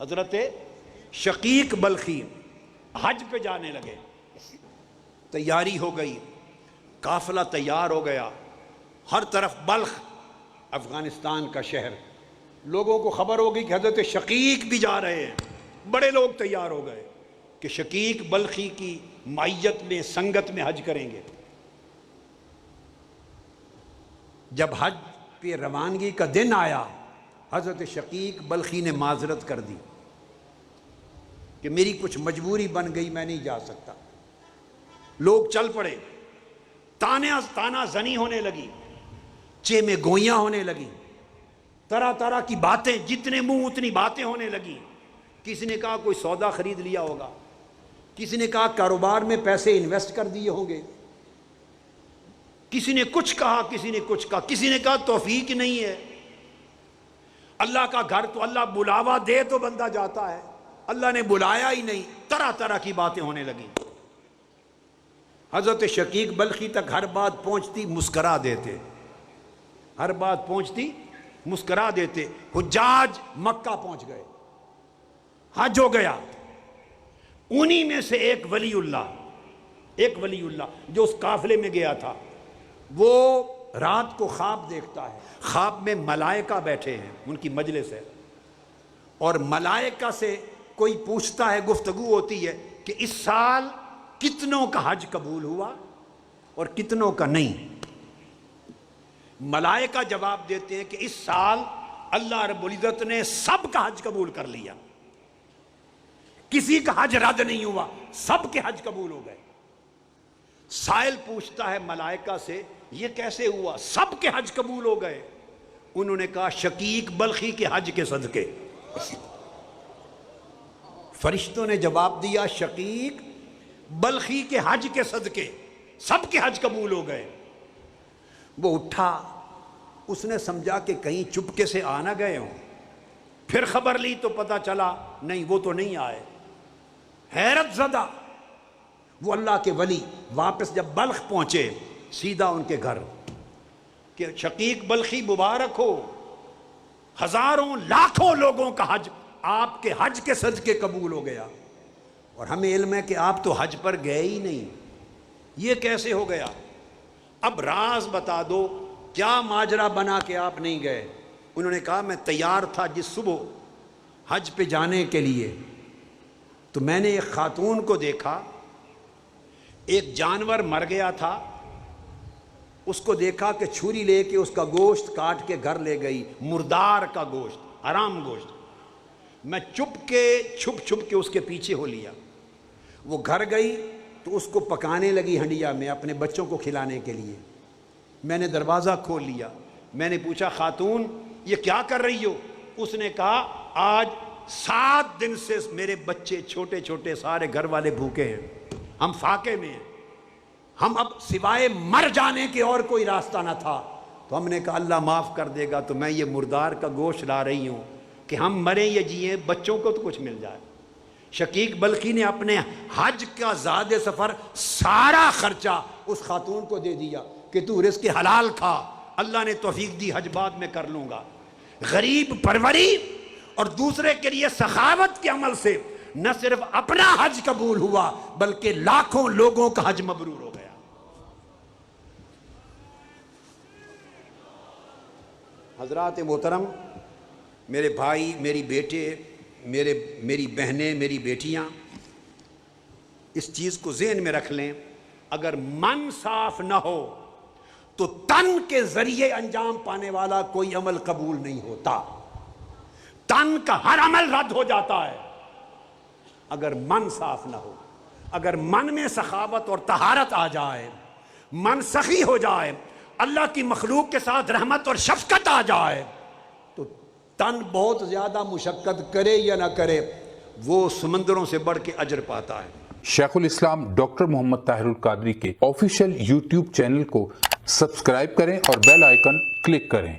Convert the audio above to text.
حضرت شقیق بلخی حج پہ جانے لگے، تیاری ہو گئی، قافلہ تیار ہو گیا، ہر طرف بلخ افغانستان کا شہر، لوگوں کو خبر ہوگی کہ حضرت شقیق بھی جا رہے ہیں، بڑے لوگ تیار ہو گئے کہ شقیق بلخی کی معیت میں سنگت میں حج کریں گے۔ جب حج پہ روانگی کا دن آیا، حضرت شقیق بلخی نے معذرت کر دی کہ میری کچھ مجبوری بن گئی، میں نہیں جا سکتا۔ لوگ چل پڑے، تانا زنی ہونے لگی، چے میں گوئیاں ہونے لگی، طرح طرح کی باتیں، جتنے منہ اتنی باتیں ہونے لگی۔ کسی نے کہا کوئی سودا خرید لیا ہوگا، کسی نے کہا کاروبار میں پیسے انویسٹ کر دیے ہوں گے، کسی نے کچھ کہا، کسی نے کچھ کہا، کسی نے کہا توفیق نہیں ہے، اللہ کا گھر تو اللہ بلاوا دے تو بندہ جاتا ہے، اللہ نے بلایا ہی نہیں۔ طرح طرح کی باتیں ہونے لگی۔ حضرت شقیق بلخی تک ہر بات پہنچتی مسکرا دیتے، ہر بات پہنچتی مسکرا دیتے۔ حجاج مکہ پہنچ گئے، حج ہو گیا۔ انہی میں سے ایک ولی اللہ جو اس قافلے میں گیا تھا، وہ رات کو خواب دیکھتا ہے، خواب میں ملائکہ بیٹھے ہیں، ان کی مجلس ہے، اور ملائکہ سے کوئی پوچھتا ہے، گفتگو ہوتی ہے کہ اس سال کتنوں کا حج قبول ہوا اور کتنوں کا نہیں۔ ملائکہ جواب دیتے ہیں کہ اس سال اللہ رب العزت نے سب کا حج قبول کر لیا، کسی کا حج رد نہیں ہوا، سب کے حج قبول ہو گئے۔ سائل پوچھتا ہے ملائکہ سے، یہ کیسے ہوا؟ سب کے حج قبول ہو گئے۔ انہوں نے کہا شقیق بلخی کے حج کے صدقے۔ فرشتوں نے جواب دیا شقیق بلخی کے حج کے صدقے سب کے حج قبول ہو گئے۔ وہ اٹھا، اس نے سمجھا کہ کہیں چپکے سے آ نہ گئے ہوں، پھر خبر لی تو پتا چلا نہیں، وہ تو نہیں آئے۔ حیرت زدہ وہ اللہ کے ولی واپس جب بلخ پہنچے، سیدھا ان کے گھر کہ شقیق بلخی مبارک ہو، ہزاروں لاکھوں لوگوں کا حج آپ کے حج کے صدقے قبول ہو گیا، اور ہمیں علم ہے کہ آپ تو حج پر گئے ہی نہیں، یہ کیسے ہو گیا؟ اب راز بتا دو، کیا ماجرا بنا کہ آپ نہیں گئے؟ انہوں نے کہا میں تیار تھا جس صبح حج پہ جانے کے لیے، تو میں نے ایک خاتون کو دیکھا، ایک جانور مر گیا تھا، اس کو دیکھا کہ چھری لے کے اس کا گوشت کاٹ کے گھر لے گئی، مردار کا گوشت، حرام گوشت۔ میں چھپ کے اس کے پیچھے ہو لیا، وہ گھر گئی تو اس کو پکانے لگی ہنڈیا میں اپنے بچوں کو کھلانے کے لیے۔ میں نے دروازہ کھول لیا، میں نے پوچھا خاتون یہ کیا کر رہی ہو؟ اس نے کہا آج 7 دن سے میرے بچے چھوٹے چھوٹے سارے گھر والے بھوکے ہیں، ہم فاقے میں ہیں، ہم اب سوائے مر جانے کے اور کوئی راستہ نہ تھا، تو ہم نے کہا اللہ معاف کر دے گا، تو میں یہ مردار کا گوشت لا رہی ہوں کہ ہم مریں یا جیئیں بچوں کو تو کچھ مل جائے۔ شقیق بلخی نے اپنے حج کا زاد سفر سارا خرچہ اس خاتون کو دے دیا کہ تو رزق حلال کھا، اللہ نے توفیق دی حج بعد میں کر لوں گا۔ غریب پروری اور دوسرے کے لیے سخاوت کے عمل سے نہ صرف اپنا حج قبول ہوا بلکہ لاکھوں لوگوں کا حج مبرور ہو گیا۔ حضرات محترم، میرے بھائی، میری بیٹے، میری بہنیں، میری بیٹیاں، اس چیز کو ذہن میں رکھ لیں، اگر من صاف نہ ہو تو تن کے ذریعے انجام پانے والا کوئی عمل قبول نہیں ہوتا، تن کا ہر عمل رد ہو جاتا ہے اگر من صاف نہ ہو۔ اگر من میں سخاوت اور طہارت آ جائے، من سخی ہو جائے، اللہ کی مخلوق کے ساتھ رحمت اور شفقت آ جائے، تو تن بہت زیادہ مشقت کرے یا نہ کرے، وہ سمندروں سے بڑھ کے اجر پاتا ہے۔ شیخ الاسلام ڈاکٹر محمد طاہر القادری کے آفیشیل یوٹیوب چینل کو سبسکرائب کریں اور بیل آئیکن کلک کریں۔